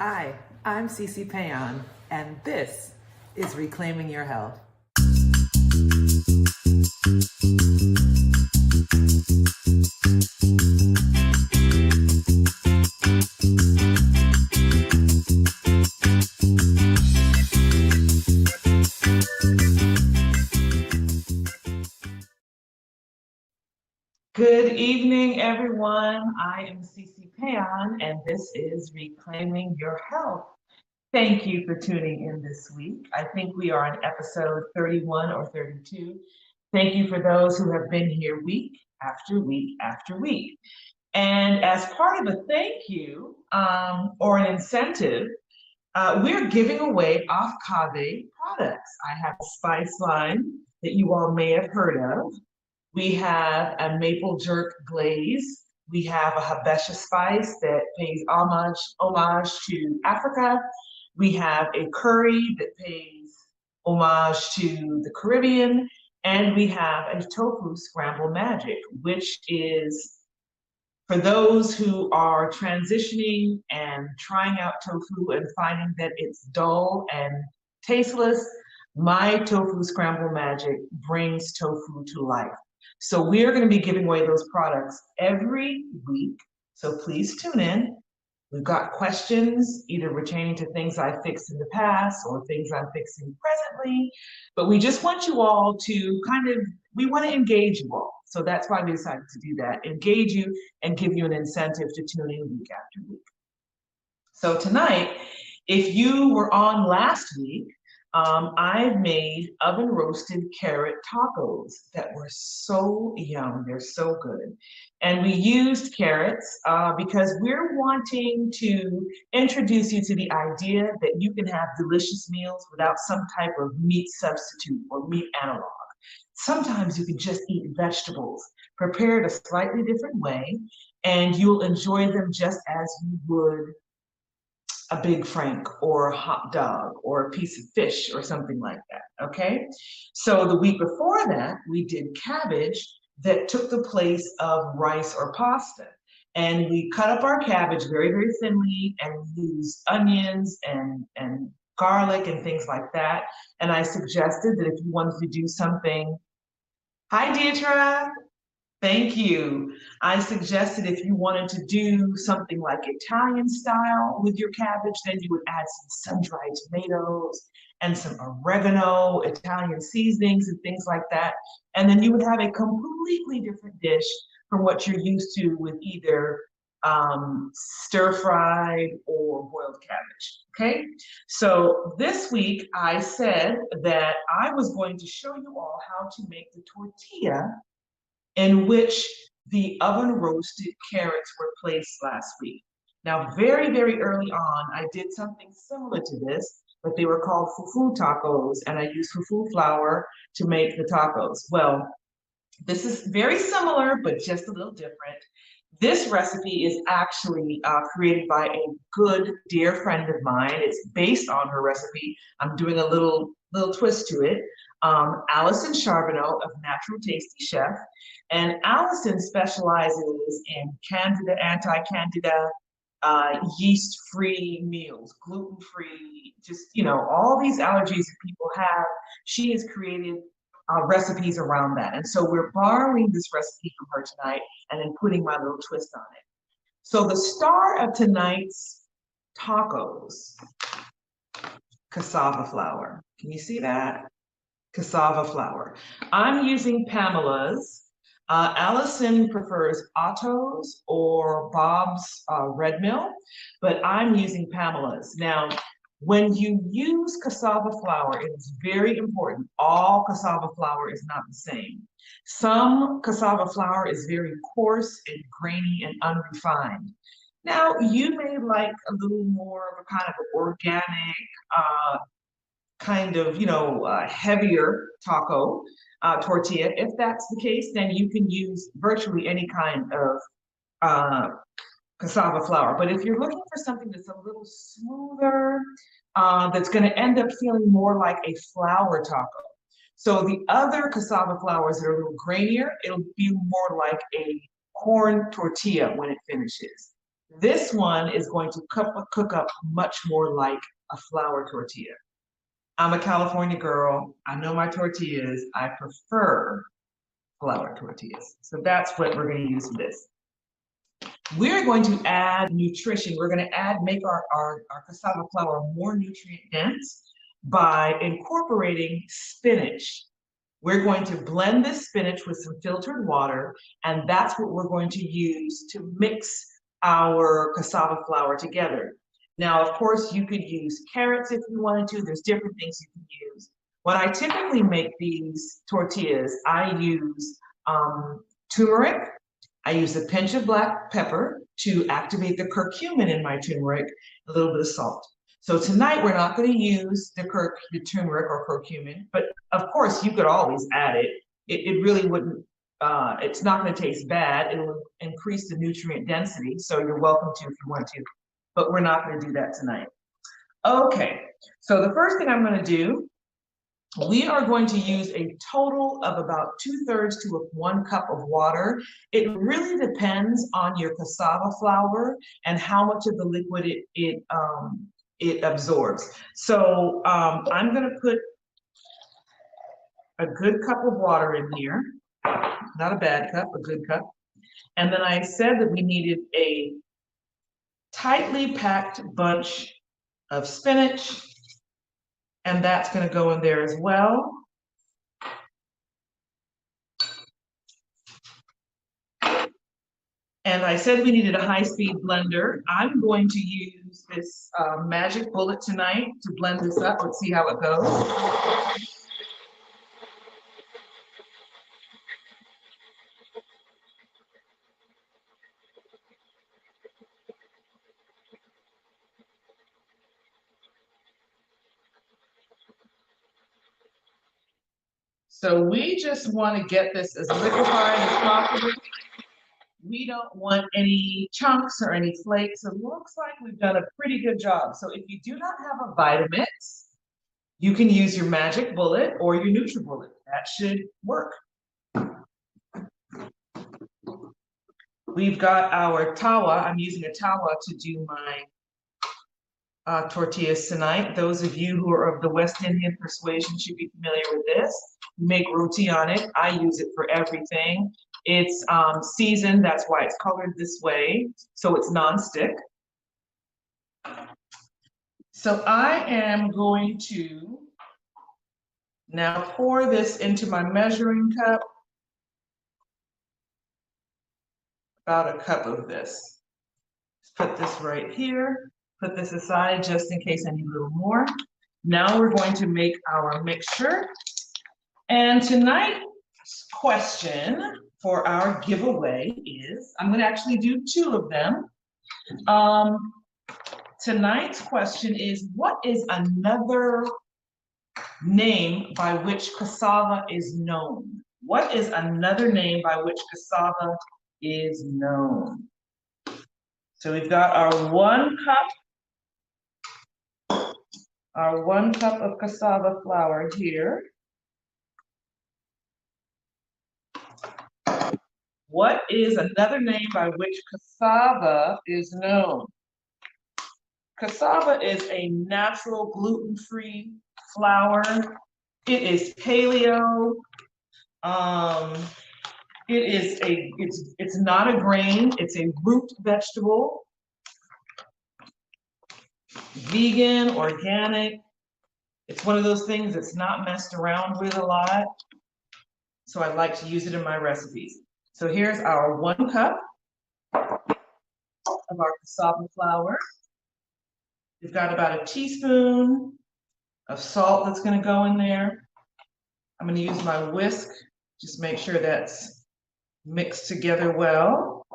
Hi, I'm C.C. Péan, and this is Reclaiming Your Health. Good evening, everyone. I am C.C. Péan, and this is Reclaiming Your Health. Thank you for tuning in this week. I think we are on episode 31 or 32. Thank you for those who have been here week after week after week. And as part of a thank you or an incentive, we're giving away off-cave products. I have a spice line that you all may have heard of. We have a maple jerk glaze. We have a Habesha spice that pays homage to Africa. We have a curry that pays homage to the Caribbean. And we have a tofu scramble magic, which is for those who are transitioning and trying out tofu and finding that it's dull and tasteless. My tofu scramble magic brings tofu to life. So we're going to be giving away those products every week. So please tune in. We've got questions either pertaining to things I fixed in the past or things I'm fixing presently. But we just want you all to we want to engage you all. So that's why we decided to do that, engage you and give you an incentive to tune in week after week. So tonight, if you were on last week, I've made oven roasted carrot tacos that were so yum. They're so good. And we used carrots because we're wanting to introduce you to the idea that you can have delicious meals without some type of meat substitute or meat analog. Sometimes you can just eat vegetables prepared a slightly different way, and you'll enjoy them just as you would a Big Frank or a hot dog or a piece of fish or something like that, okay? So the week before that, we did cabbage that took the place of rice or pasta. And we cut up our cabbage very, very thinly, and we used onions and garlic and things like that. And I suggested that if you wanted to do something, hi Deidre, thank you. I suggested if you wanted to do something like Italian style with your cabbage, then you would add some sun-dried tomatoes and some oregano, Italian seasonings and things like that. And then you would have a completely different dish from what you're used to with either stir-fried or boiled cabbage, okay? So this week I said that I was going to show you all how to make the tortilla in which the oven roasted carrots were placed last week. Now, very, very early on, I did something similar to this, but they were called fufu tacos, and I used fufu flour to make the tacos. Well, this is very similar, but just a little different. This recipe is actually created by a good dear friend of mine. It's based on her recipe. I'm doing a little twist to it. Allison Charbonneau of Natural Tasty Chef. And Allison specializes in Candida, anti-Candida, yeast-free meals, gluten-free, just, all these allergies that people have. She has created recipes around that. And so we're borrowing this recipe from her tonight and then putting my little twist on it. So the star of tonight's tacos, cassava flour. Can you see that? Cassava flour. I'm using Pamela's. Allison prefers Otto's or Bob's Red Mill, but I'm using Pamela's. Now, when you use cassava flour, it is very important. All cassava flour is not the same. Some cassava flour is very coarse and grainy and unrefined. Now, you may like a little more of a kind of organic, heavier taco tortilla. If that's the case, then you can use virtually any kind of cassava flour. But if you're looking for something that's a little smoother, that's going to end up feeling more like a flour taco. So the other cassava flours that are a little grainier, it'll be more like a corn tortilla when it finishes. This one is going to cook up much more like a flour tortilla. I'm a California girl. I know my tortillas. I prefer flour tortillas. So that's what we're going to use for this. We're going to add nutrition. We're going to make our cassava flour more nutrient dense by incorporating spinach. We're going to blend this spinach with some filtered water, and that's what we're going to use to mix our cassava flour together. Now, of course, you could use carrots if you wanted to. There's different things you can use. When I typically make these tortillas, I use turmeric. I use a pinch of black pepper to activate the curcumin in my turmeric, a little bit of salt. So tonight we're not going to use the turmeric or curcumin, but of course you could always add it. It really wouldn't, it's not going to taste bad. It will increase the nutrient density, so you're welcome to if you want to, but we're not going to do that tonight. Okay, so the first thing I'm going to do, we are going to use a total of about 2/3 to 1 cup of water. It really depends on your cassava flour and how much of the liquid it absorbs. So I'm going to put a good cup of water in here, not a bad cup, a good cup. And then I said that we needed a tightly packed bunch of spinach, and that's going to go in there as well. And I said we needed a high-speed blender. I'm going to use this magic bullet tonight to blend this up. Let's see how it goes. So we just want to get this as liquefied as possible. We don't want any chunks or any flakes. It looks like we've done a pretty good job. So if you do not have a Vitamix, you can use your magic bullet or your NutriBullet. That should work. We've got our tawa. I'm using a tawa to do my tortillas tonight. Those of you who are of the West Indian persuasion should be familiar with this. Make roti on it. I use it for everything. It's seasoned, that's why it's colored this way, so it's nonstick. So I am going to now pour this into my measuring cup, about a cup of this. Let's put this right here, put this aside just in case I need a little more. Now we're going to make our mixture. And tonight's question for our giveaway is, I'm going to actually do 2 of them. Tonight's question is, what is another name by which cassava is known? What is another name by which cassava is known? So we've got our 1 cup of cassava flour here. What is another name by which cassava is known? Cassava is a natural gluten-free flour. It is paleo. It's not a grain. It's a root vegetable. Vegan, organic. It's one of those things that's not messed around with a lot. So I like to use it in my recipes. So here's our 1 cup of our cassava flour. We've got about a teaspoon of salt that's going to go in there. I'm going to use my whisk, just make sure that's mixed together well.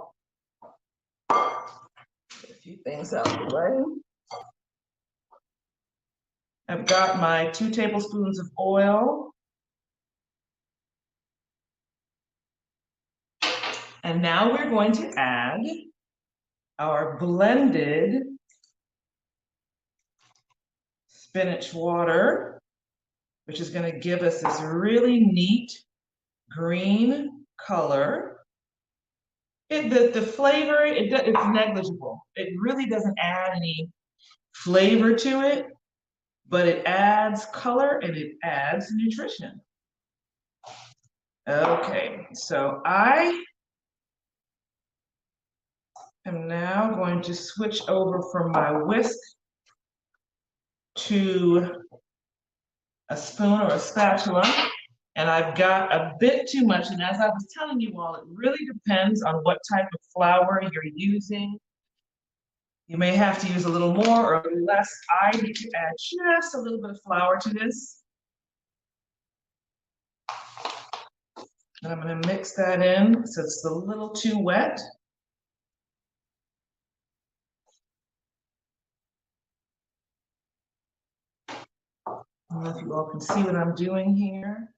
Get a few things out of the way. I've got my 2 tablespoons of oil. And now we're going to add our blended spinach water, which is going to give us this really neat green color. The flavor, it's negligible. It really doesn't add any flavor to it, but it adds color and it adds nutrition. Okay, so I am now going to switch over from my whisk to a spoon or a spatula. And I've got a bit too much. And as I was telling you all, it really depends on what type of flour you're using. You may have to use a little more or a little less. I need to add just a little bit of flour to this. And I'm going to mix that in so it's a little too wet. I don't know if you all can see what I'm doing here.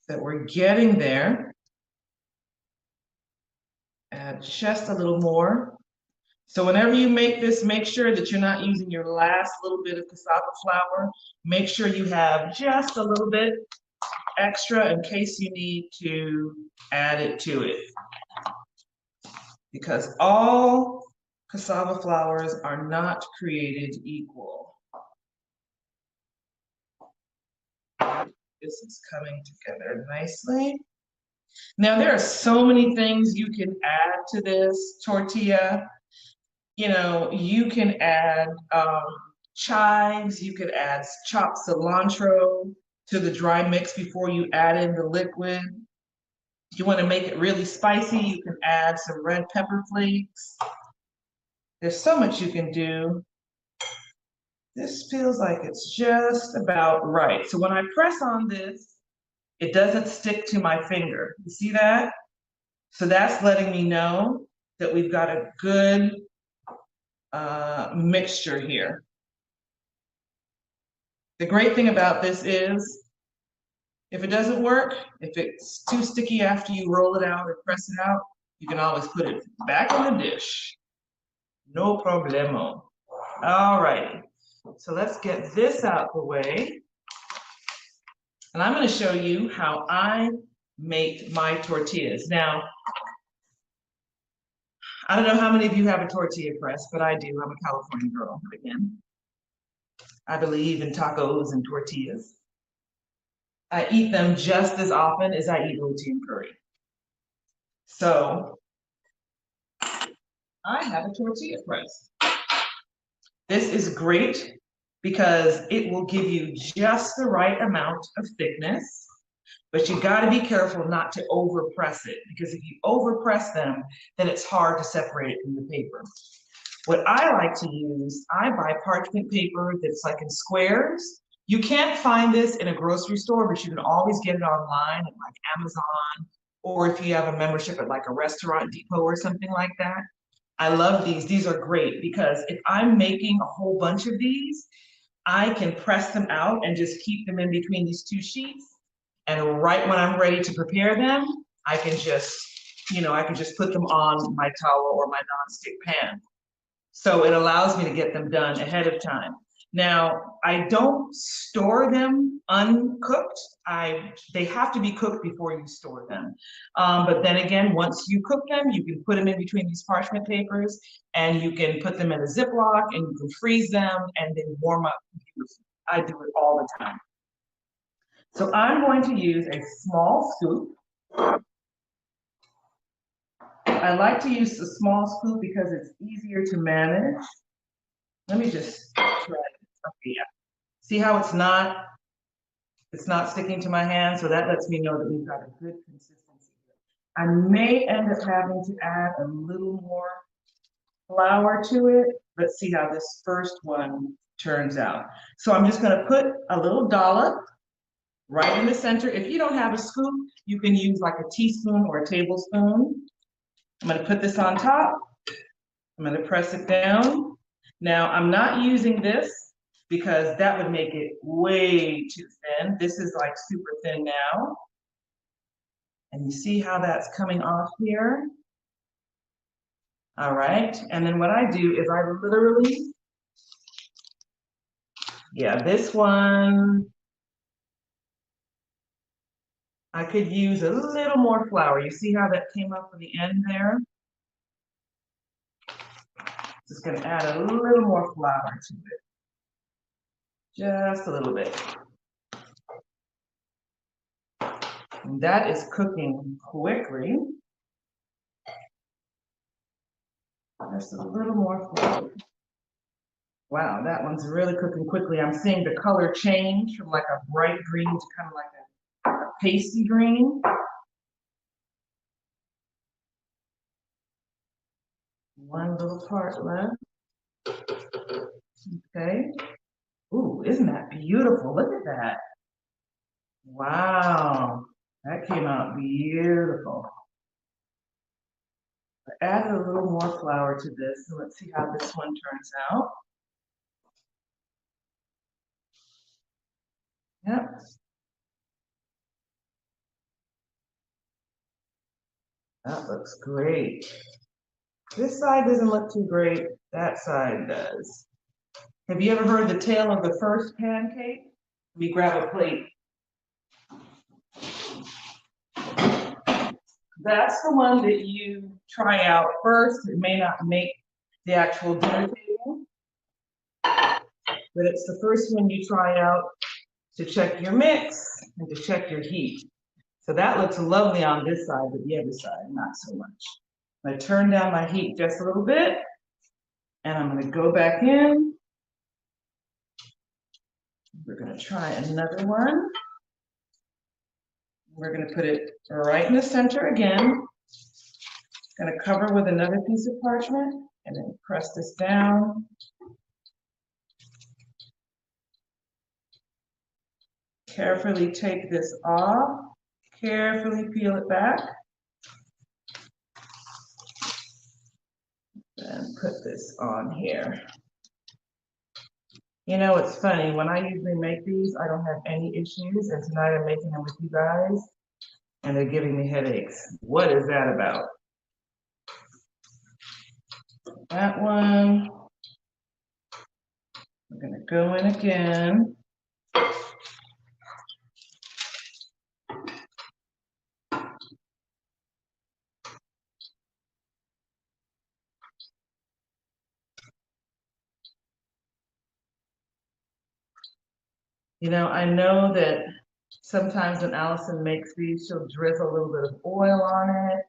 That we're getting there. Add just a little more. So whenever you make this, make sure that you're not using your last little bit of cassava flour. Make sure you have just a little bit extra in case you need to add it to it. Because all cassava flours are not created equal. This is coming together nicely. Now there are so many things you can add to this tortilla. You know, you can add chives, you could add chopped cilantro to the dry mix before you add in the liquid. If you want to make it really spicy, you can add some red pepper flakes. There's so much you can do. This feels like it's just about right. So when I press on this, it doesn't stick to my finger. You see that? So that's letting me know that we've got a good mixture here. The great thing about this is, if it doesn't work, if it's too sticky after you roll it out or press it out, you can always put it back in the dish. No problemo. All right, so let's get this out the way. And I'm going to show you how I make my tortillas. Now, I don't know how many of you have a tortilla press, but I do. I'm a California girl, again. I believe in tacos and tortillas. I eat them just as often as I eat roti and curry. So I have a tortilla press. This is great because it will give you just the right amount of thickness, but you got to be careful not to overpress it, because if you overpress them, then it's hard to separate it from the paper. What I like to use, I buy parchment paper that's like in squares. You can't find this in a grocery store, but you can always get it online at like Amazon, or if you have a membership at like a restaurant depot or something like that. I love these. These are great because if I'm making a whole bunch of these, I can press them out and just keep them in between these two sheets. And right when I'm ready to prepare them, I can just, I can just put them on my towel or my nonstick pan. So it allows me to get them done ahead of time. Now, I don't store them uncooked. They have to be cooked before you store them. But then again, once you cook them, you can put them in between these parchment papers, and you can put them in a Ziploc, and you can freeze them and then warm up. I do it all the time. So I'm going to use a small scoop. I like to use the small scoop because it's easier to manage. Let me just try it. Okay, yeah. See how it's not sticking to my hand? So that lets me know that we've got a good consistency. I may end up having to add a little more flour to it. Let's see how this first one turns out. So I'm just going to put a little dollop right in the center. If you don't have a scoop, you can use like a teaspoon or a tablespoon. I'm going to put this on top. I'm going to press it down. Now, I'm not using this because that would make it way too thin. This is like super thin now. And you see how that's coming off here? All right, and then what I do is I literally, this one, I could use a little more flour. You see how that came up at the end there? Just gonna add a little more flour to it. Just a little bit. And that is cooking quickly. Just a little more flour. Wow, that one's really cooking quickly. I'm seeing the color change from like a bright green to kind of like a pasty green. One little part left. Okay. Ooh, isn't that beautiful? Look at that. Wow, that came out beautiful. I added a little more flour to this, so let's see how this one turns out. Yep. That looks great. This side doesn't look too great. That side does. Have you ever heard the tale of the first pancake? Let me grab a plate. That's the one that you try out first. It may not make the actual dinner table, but it's the first one you try out to check your mix and to check your heat. So that looks lovely on this side, but the other side, not so much. I turn down my heat just a little bit, and I'm gonna go back in. We're gonna try another one. We're gonna put it right in the center again. Gonna cover with another piece of parchment and then press this down. Carefully take this off. Carefully peel it back. And put this on here. You know, it's funny, when I usually make these, I don't have any issues, and tonight I'm making them with you guys, and they're giving me headaches. What is that about? That one, we're gonna go in again. You know that sometimes when Allison makes these, she'll drizzle a little bit of oil on it.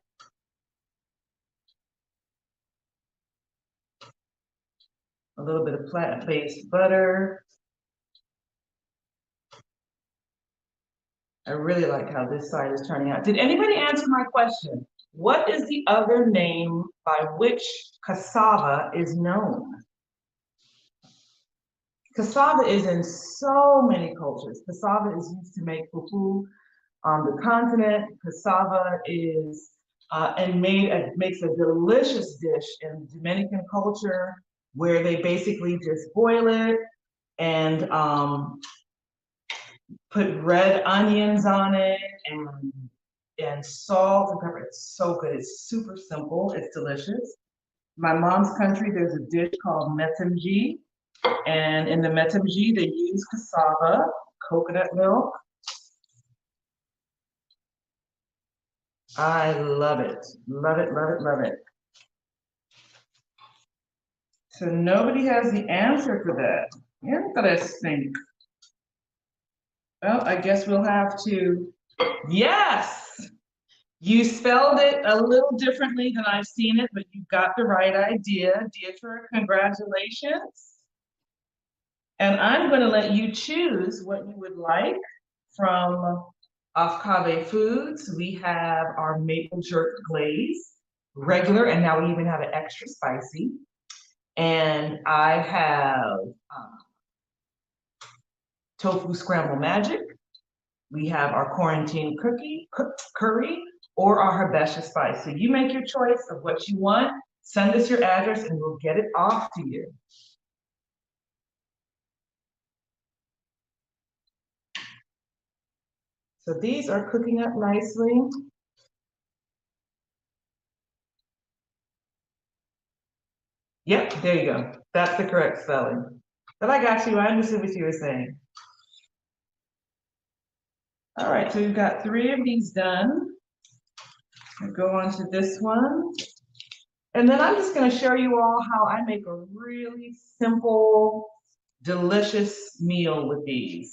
A little bit of plant-based butter. I really like how this side is turning out. Did anybody answer my question? What is the other name by which cassava is known? Cassava is in so many cultures. Cassava is used to make fufu on the continent. Cassava is makes a delicious dish in Dominican culture where they basically just boil it and put red onions on it and salt and pepper. It's so good. It's super simple. It's delicious. My mom's country, there's a dish called metemji. And in the metemji, they use cassava, coconut milk. I love it. Love it, love it, love it. So nobody has the answer for that. Interesting. Well, I guess we'll have to, yes! You spelled it a little differently than I've seen it, but you got the right idea. Dietra, congratulations. And I'm going to let you choose what you would like from Afkave Foods. We have our maple jerk glaze, regular, and now we even have an extra spicy. And I have tofu scramble magic. We have our quarantine curry, or our hibachi spice. So you make your choice of what you want. Send us your address and we'll get it off to you. So these are cooking up nicely. Yep, there you go. That's the correct spelling. But I got you. I understood what you were saying. All right, so we've got 3 of these done. I'll go on to this one. And then I'm just gonna show you all how I make a really simple, delicious meal with these.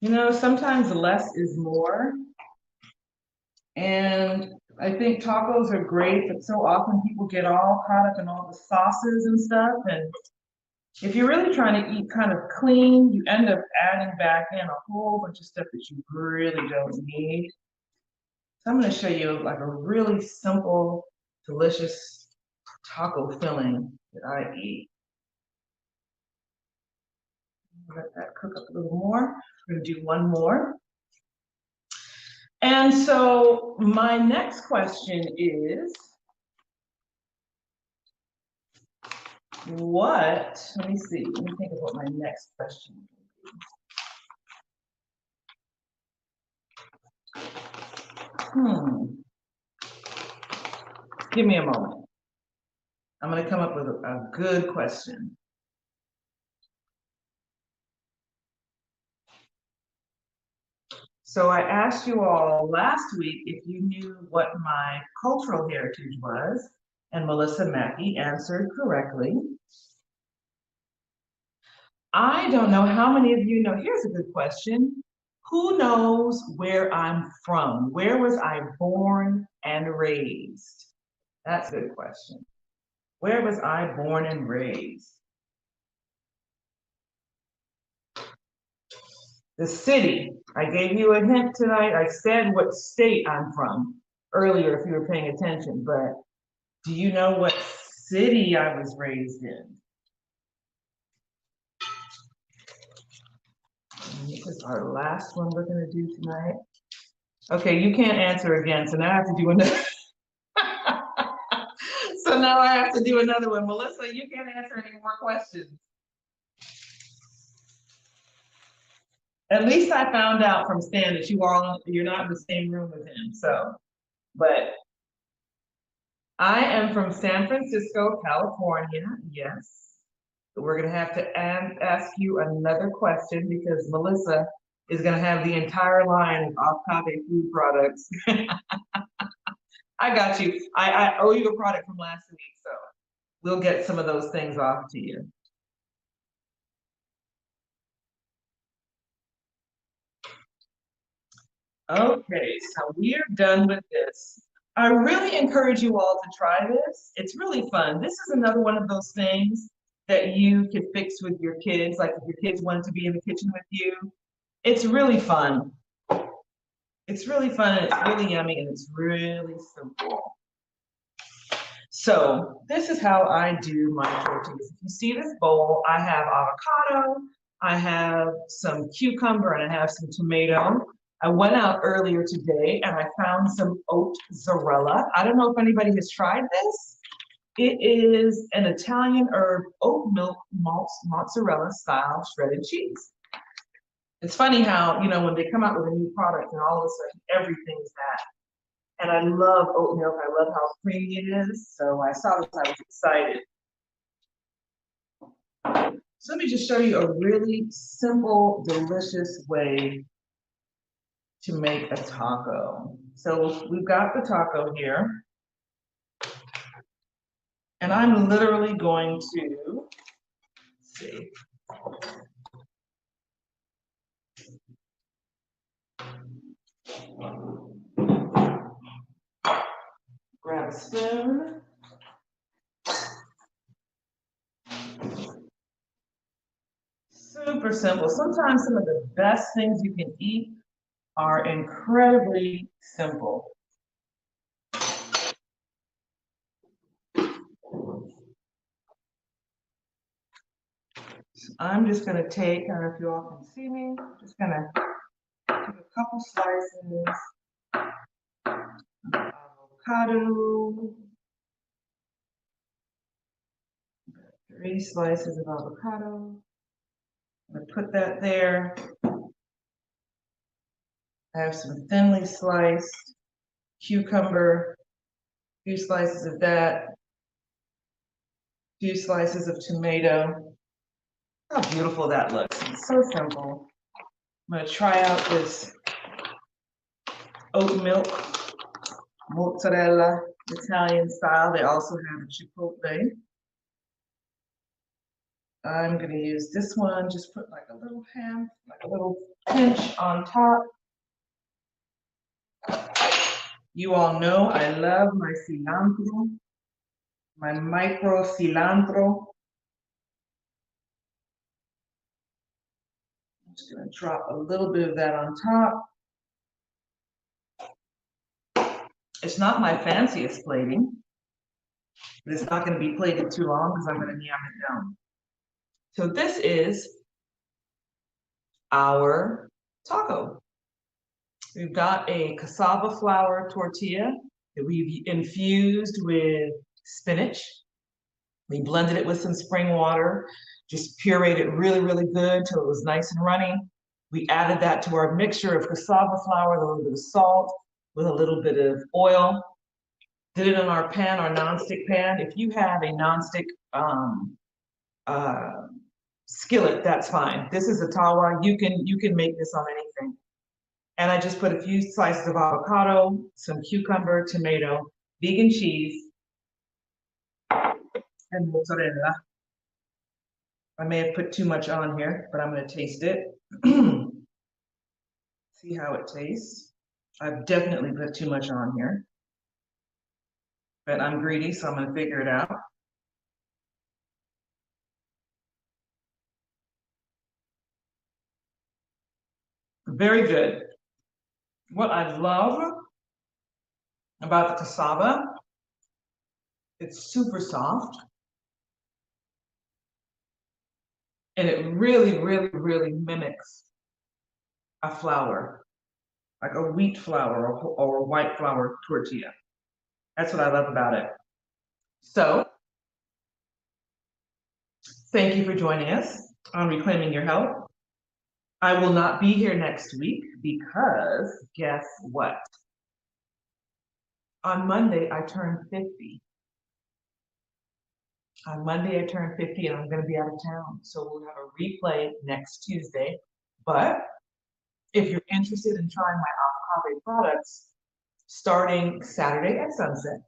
You know, sometimes less is more. And I think tacos are great, but so often people get all caught up in all the sauces and stuff. And if you're really trying to eat kind of clean, you end up adding back in a whole bunch of stuff that you really don't need. So I'm going to show you like a really simple, delicious taco filling that I eat. Let that cook up a little more. We're going to do one more. And so my next question is, let me see, let me think of what my next question would be. Give me a moment. I'm going to come up with a good question. So I asked you all last week if you knew what my cultural heritage was, and Melissa Mackey answered correctly. I don't know how many of you know, here's a good question. Who knows where I'm from? Where was I born and raised? That's a good question. Where was I born and raised? The city. I gave you a hint tonight. I said what state I'm from earlier if you were paying attention, but do you know what city I was raised in? This is our last one we're going to do tonight. Okay, you can't answer again, so now I have to do another. So now I have to do another one. Melissa, you can't answer any more questions. At least I found out from Stan that you're not in the same room with him. So, but I am from San Francisco, California. Yes. We're going to have to ask you another question because Melissa is going to have the entire line of off-topic food products. I got you. I owe you a product from last week, so we'll get some of those things off to you. Okay, so we are done with this. I really encourage you all to try this. It's really fun. This is another one of those things that you can fix with your kids. Like if your kids wanted to be in the kitchen with you, it's really fun. It's really fun and it's really yummy and it's really simple. So this is how I do my tortillas. If you see this bowl, I have avocado, I have some cucumber, and I have some tomato. I went out earlier today and I found some oat zarella. I don't know if anybody has tried this. It is an Italian herb oat milk mozzarella style shredded cheese. It's funny how, you know, when they come out with a new product and all of a sudden everything's that. And I love oat milk. I love how creamy it is. So I saw this, I was excited. So let me just show you a really simple, delicious way to make a taco. So we've got the taco here. And I'm literally going to, let's see. Grab a spoon. Super simple. Sometimes some of the best things you can eat are incredibly simple. So I'm just going to take, I don't know if you all can see me, just going to take a couple slices of avocado, 3 slices of avocado. I'm going to put that there. I have some thinly sliced cucumber, a few slices of that, a few slices of tomato. How beautiful that looks. It's so simple. I'm gonna try out this oat milk mozzarella Italian style. They also have a chipotle. I'm gonna use this one, just put like a little pinch on top. You all know I love my cilantro, my micro cilantro. I'm just gonna drop a little bit of that on top. It's not my fanciest plating, but it's not gonna be plated too long because I'm gonna yam it down. So this is our taco. We've got a cassava flour tortilla that we've infused with spinach. We blended it with some spring water, just pureed it really, really good till it was nice and runny. We added that to our mixture of cassava flour, with a little bit of salt, with a little bit of oil. Did it in our pan, our nonstick pan. If you have a nonstick skillet, that's fine. This is a tawa. You can make this on anything. And I just put a few slices of avocado, some cucumber, tomato, vegan cheese, and mozzarella. I may have put too much on here, but I'm gonna taste it. See how it tastes. I've definitely put too much on here, but I'm greedy, so I'm gonna figure it out. Very good. What I love about the cassava, it's super soft. And it really, really, really mimics a flour, like a wheat flour or a white flour tortilla. That's what I love about it. So, thank you for joining us on Reclaiming Your Health. I will not be here next week because guess what? On Monday, I turn 50. On Monday, I turn 50 and I'm going to be out of town. So we'll have a replay next Tuesday. But if you're interested in trying my agave products, starting Saturday at sunset,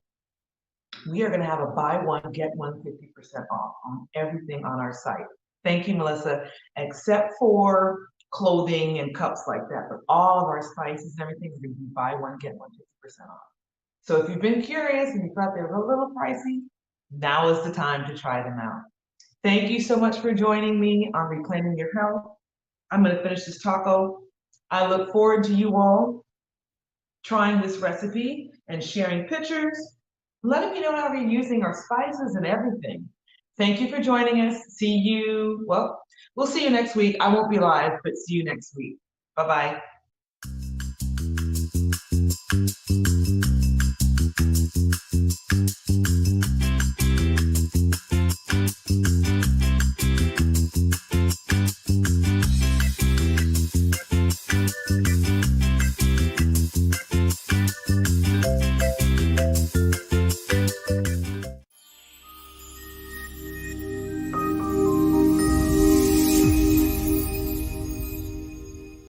we are going to have a buy one, get one 50% off on everything on our site. Thank you, Melissa, except for clothing and cups like that. But all of our spices and everything is going to be buy one, get one 50% off. So if you've been curious and you thought they were a little pricey, now is the time to try them out. Thank you so much for joining me on Reclaiming Your Health. I'm going to finish this taco. I look forward to you all trying this recipe and sharing pictures, letting me know how you're using our spices and everything. Thank you for joining us. We'll see you next week. I won't be live, but see you next week. Bye-bye.